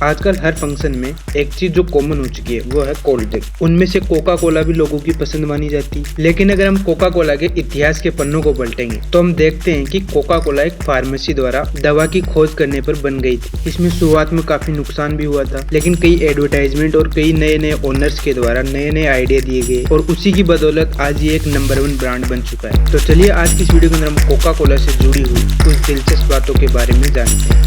आजकल हर फंक्शन में एक चीज जो कॉमन हो चुकी है वो है कोल्ड ड्रिंक। उनमें से कोका कोला भी लोगों की पसंद मानी जाती है। लेकिन अगर हम कोका कोला के इतिहास के पन्नों को पलटेंगे तो हम देखते हैं कि कोका कोला एक फार्मेसी द्वारा दवा की खोज करने पर बन गई थी। इसमें शुरुआत में काफी नुकसान भी हुआ था, लेकिन कई एडवर्टाइजमेंट और कई नए नए ओनर्स के द्वारा नए नए आइडिया दिए गए और उसी की बदौलत आज ये एक नंबर 1 ब्रांड बन चुका है। तो चलिए आज की इस वीडियो के अंदर हम कोका कोला से जुड़ी हुई कुछ दिलचस्प बातों के बारे में जानते हैं।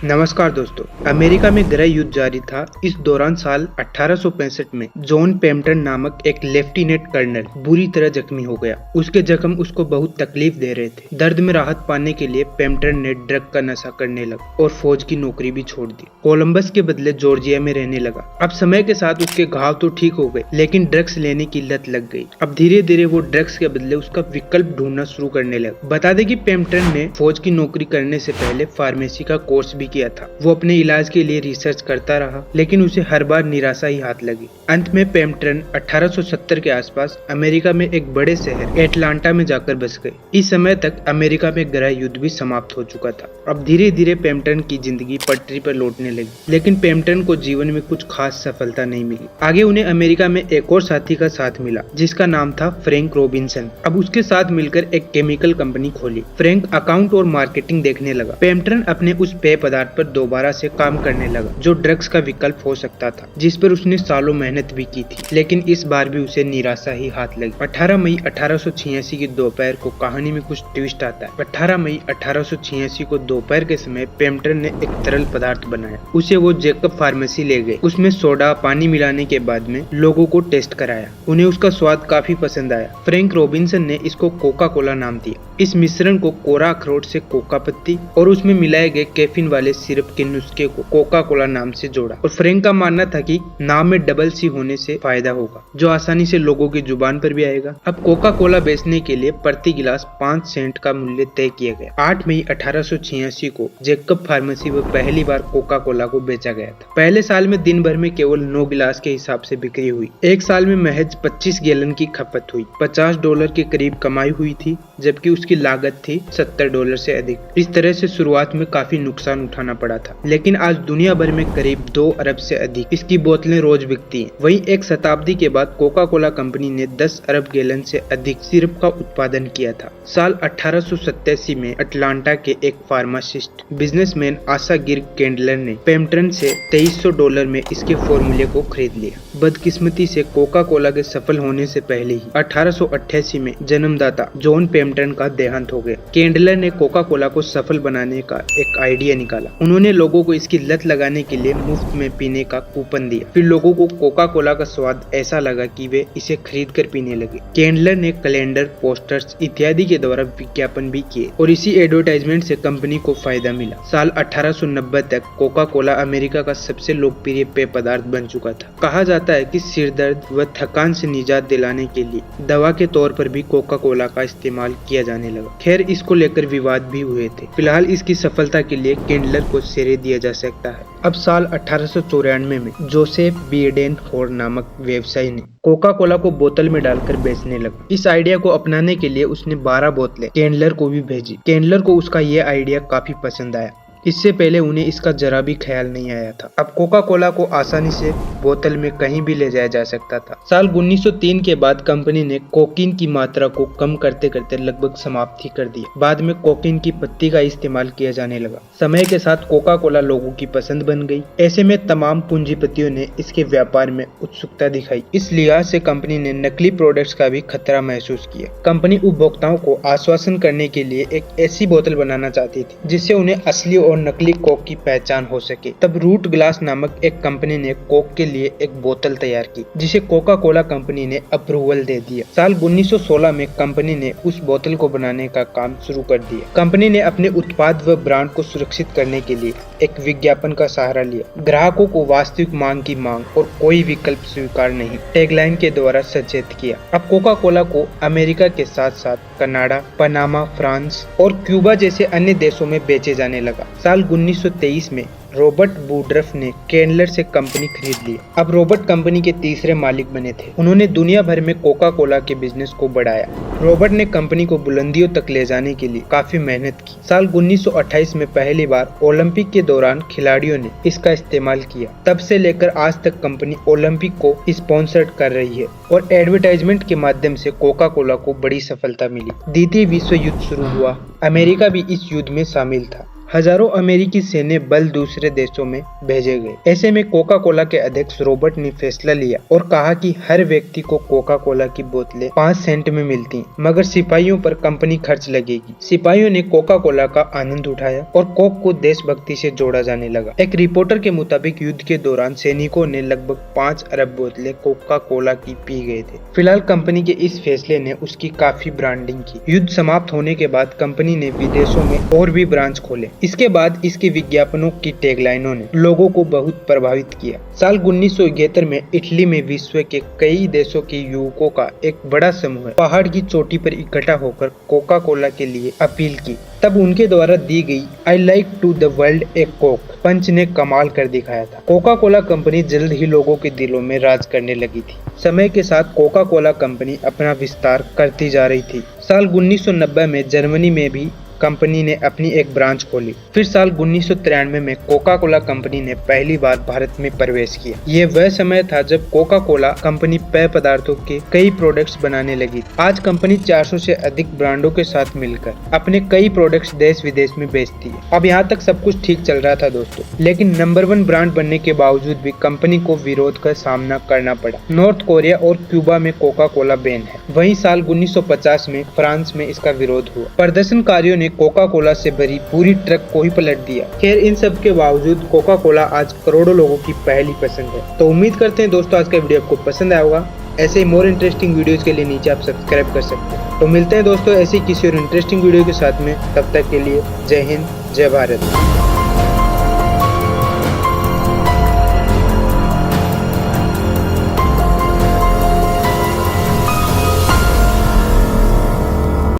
नमस्कार दोस्तों, अमेरिका में गृह युद्ध जारी था। इस दौरान साल 1865 में जॉन पेम्पटन नामक एक लेफ्टिनेंट कर्नल बुरी तरह जख्मी हो गया। उसके जख्म उसको बहुत तकलीफ दे रहे थे। दर्द में राहत पाने के लिए पेम्पटन ने ड्रग का नशा करने लगा और फौज की नौकरी भी छोड़ दी। कोलंबस के बदले जॉर्जिया में रहने लगा। अब समय के साथ उसके घाव तो ठीक हो गए, लेकिन ड्रग्स लेने की लत लग गई। अब धीरे धीरे वो ड्रग्स के बदले उसका विकल्प ढूंढना शुरू करने लगा। बता दें कि पेम्पटन ने फौज की नौकरी करने से पहले फार्मेसी का कोर्स भी किया था। वो अपने इलाज के लिए रिसर्च करता रहा, लेकिन उसे हर बार निराशा ही हाथ लगी। अंत में पेम्पटन 1870 के आसपास अमेरिका में एक बड़े शहर एटलांटा में जाकर बस गए। इस समय तक अमेरिका में गृह युद्ध भी समाप्त हो चुका था। अब धीरे धीरे पेम्पटन की जिंदगी पटरी पर लौटने लगी, लेकिन पेम्पटन को जीवन में कुछ खास सफलता नहीं मिली। आगे उन्हें अमेरिका में एक और साथी का साथ मिला, जिसका नाम था फ्रैंक रॉबिन्सन। अब उसके साथ मिलकर एक केमिकल कंपनी खोली। फ्रैंक अकाउंट और मार्केटिंग देखने लगा। पेम्पटन अपने उस पेय पदार्थ पर दोबारा से काम करने लगा, जो ड्रग्स का विकल्प हो सकता था, जिस पर उसने सालों मेहनत भी की थी, लेकिन इस बार भी उसे निराशा ही हाथ लगी। 18 मई 1886 की दोपहर को कहानी में कुछ ट्विस्ट आता है। 18 मई 1886 को दोपहर के समय पेम्पटन ने एक तरल पदार्थ बनाया। उसे वो जेकब फार्मेसी ले गए। उसमें सोडा पानी मिलाने के बाद में लोगों को टेस्ट कराया। उन्हें उसका स्वाद काफी पसंद आया। फ्रैंक रॉबिन्सन ने इसको कोका कोला नाम दिया। इस मिश्रण को कोरा अखरोट से कोका पत्ती और उसमें मिलाए गए कैफीन वाले सिरप के नुस्खे को कोका कोला नाम से जोड़ा। और फ्रैंक का मानना था कि नाम में डबल सी होने से फायदा होगा, जो आसानी से लोगों की जुबान पर भी आएगा। अब कोका कोला बेचने के लिए प्रति गिलास 5 सेंट का मूल्य तय किया गया। 8 मई 1886 को जेकब फार्मेसी में पहली बार कोका कोला को बेचा गया था। पहले साल में दिन भर में केवल 9 गिलास के हिसाब से बिक्री हुई। एक साल में महज 25 गैलन की खपत हुई। $50 के करीब कमाई हुई थी, जबकि उसकी लागत थी $70 से अधिक। इस तरह से शुरुआत में काफी नुकसान उठाना पड़ा था, लेकिन आज दुनिया भर में करीब 2 अरब से अधिक इसकी बोतलें रोज बिकती हैं। वहीं एक शताब्दी के बाद कोका कोला कंपनी ने 10 अरब गैलन से अधिक सिरप का उत्पादन किया था। साल 1887 में अटलांटा के एक फार्मासिस्ट बिजनेसमैन आशा गिर केंडलर ने पेम्पटन से $2300 में इसके फॉर्मूले को खरीद लिया। बदकिस्मती से कोका कोला के सफल होने से पहले ही 1888 में जन्मदाता जॉन पेम्पटन का देहांत हो गया। केंडलर ने कोका कोला को सफल बनाने का एक आइडिया निकाला। उन्होंने लोगों को इसकी लत लगाने के लिए मुफ्त में पीने का कूपन दिया। फिर लोगों को कोका कोला का स्वाद ऐसा लगा कि वे इसे खरीद कर पीने लगे। केंडलर ने कैलेंडर, पोस्टर्स इत्यादि के द्वारा विज्ञापन भी किए और इसी एडवर्टाइजमेंट से कंपनी को फायदा मिला। साल 1890 तक कोका कोला अमेरिका का सबसे लोकप्रिय पेय पदार्थ बन चुका था। कहा जाता है कि सिर दर्द व थकान से निजात दिलाने के लिए दवा के तौर पर भी कोका कोला का इस्तेमाल किया जाने लगा। खैर, इसको लेकर विवाद भी हुए थे। फिलहाल इसकी सफलता के लिए केंडलर को श्रेय दिया जा सकता है। अब साल 1894 में जोसेफ बिएडेन होर नामक व्यवसायी ने कोका कोला को बोतल में डालकर बेचने लगा। इस आइडिया को अपनाने के लिए उसने 12 बोतलें केंडलर को भी भेजी। केंडलर को उसका यह आइडिया काफी पसंद आया। इससे पहले उन्हें इसका जरा भी ख्याल नहीं आया था। अब कोका कोला को आसानी से बोतल में कहीं भी ले जाया जा सकता था। साल 1903 के बाद कंपनी ने कोकीन की मात्रा को कम करते करते लगभग समाप्त ही कर दिया। बाद में कोकीन की पत्ती का इस्तेमाल किया जाने लगा। समय के साथ कोका कोला लोगों की पसंद बन गई। ऐसे में तमाम पूंजीपतियों ने इसके व्यापार में उत्सुकता दिखाई। इस लिहाज से कंपनी ने नकली प्रोडक्ट्स का भी खतरा महसूस किया। कंपनी उपभोक्ताओं को आश्वासन करने के लिए एक ऐसी बोतल बनाना चाहती थी जिससे उन्हें असली और नकली कोक की पहचान हो सके। तब रूट ग्लास नामक एक कंपनी ने कोक के लिए एक बोतल तैयार की, जिसे कोका कोला कंपनी ने अप्रूवल दे दिया। साल 1916 में कंपनी ने उस बोतल को बनाने का काम शुरू कर दिया। कंपनी ने अपने उत्पाद व ब्रांड को सुरक्षित करने के लिए एक विज्ञापन का सहारा लिया। ग्राहकों को वास्तविक मांग की मांग और कोई विकल्प स्वीकार नहीं टैगलाइन के द्वारा सचेत किया। अब कोका कोला को अमेरिका के साथ साथ कनाडा, पनामा, फ्रांस और क्यूबा जैसे अन्य देशों में बेचे जाने लगा। साल 1923 में रॉबर्ट वुडरफ ने केंडलर से कंपनी खरीद ली। अब रॉबर्ट कंपनी के तीसरे मालिक बने थे। उन्होंने दुनिया भर में कोका कोला के बिजनेस को बढ़ाया। रॉबर्ट ने कंपनी को बुलंदियों तक ले जाने के लिए काफी मेहनत की। साल 1928 में पहली बार ओलंपिक के दौरान खिलाड़ियों ने इसका इस्तेमाल किया। तब से लेकर आज तक कंपनी ओलंपिक को स्पॉन्सर्ड कर रही है और एडवर्टाइजमेंट के माध्यम से कोका कोला को बड़ी सफलता मिली। द्वितीय विश्व युद्ध शुरू हुआ। अमेरिका भी इस युद्ध में शामिल था। हजारों अमेरिकी सैन्य बल दूसरे देशों में भेजे गए। ऐसे में कोका कोला के अध्यक्ष रॉबर्ट ने फैसला लिया और कहा कि हर व्यक्ति को कोका कोला की बोतलें 5 सेंट में मिलती, मगर सिपाहियों पर कंपनी खर्च लगेगी। सिपाहियों ने कोका कोला का आनंद उठाया और कोक को देशभक्ति से जोड़ा जाने लगा। एक रिपोर्टर के मुताबिक युद्ध के दौरान सैनिकों ने लगभग 5 अरब बोतलें कोका कोला की पी गए थे। फिलहाल कंपनी के इस फैसले ने उसकी काफी ब्रांडिंग की। युद्ध समाप्त होने के बाद कंपनी ने विदेशों में और भी ब्रांच खोले। इसके बाद इसके विज्ञापनों की टैगलाइनों ने लोगों को बहुत प्रभावित किया। साल 1971 में इटली में विश्व के कई देशों के युवकों का एक बड़ा समूह पहाड़ की चोटी पर इकट्ठा होकर कोका कोला के लिए अपील की। तब उनके द्वारा दी गई I like to the world a Coke punch ने कमाल कर दिखाया था। कोका कोला कंपनी जल्द ही लोगों के दिलों में राज करने लगी थी। समय के साथ कोका कोला कंपनी अपना विस्तार करती जा रही थी। साल 1990 में जर्मनी में भी कंपनी ने अपनी एक ब्रांच खोली। फिर साल 1993 में कोका कोला कंपनी ने पहली बार भारत में प्रवेश किया। ये वह समय था जब कोका कोला कंपनी पेय पदार्थों के कई प्रोडक्ट्स बनाने लगी। आज कंपनी 400 से अधिक ब्रांडों के साथ मिलकर अपने कई प्रोडक्ट्स देश विदेश में बेचती है। अब यहाँ तक सब कुछ ठीक चल रहा था दोस्तों, लेकिन नंबर 1 ब्रांड बनने के बावजूद भी कंपनी को विरोध का सामना करना पड़ा। नॉर्थ कोरिया और क्यूबा में कोका कोला बैन है। वहीं साल 1950 में फ्रांस में इसका विरोध हुआ। प्रदर्शनकारियों ने कोका कोला से भरी पूरी ट्रक को ही पलट दिया। खैर, इन सब के बावजूद कोका कोला आज करोड़ों लोगों की पहली पसंद है। तो उम्मीद करते हैं दोस्तों आज का वीडियो आपको पसंद आया होगा। ऐसे ही मोर इंटरेस्टिंग वीडियोस के लिए नीचे आप सब्सक्राइब कर सकते हैं। तो मिलते हैं दोस्तों ऐसे किसी और इंटरेस्टिंग वीडियो के साथ में। तब तक के लिए जय हिंद, जय भारत।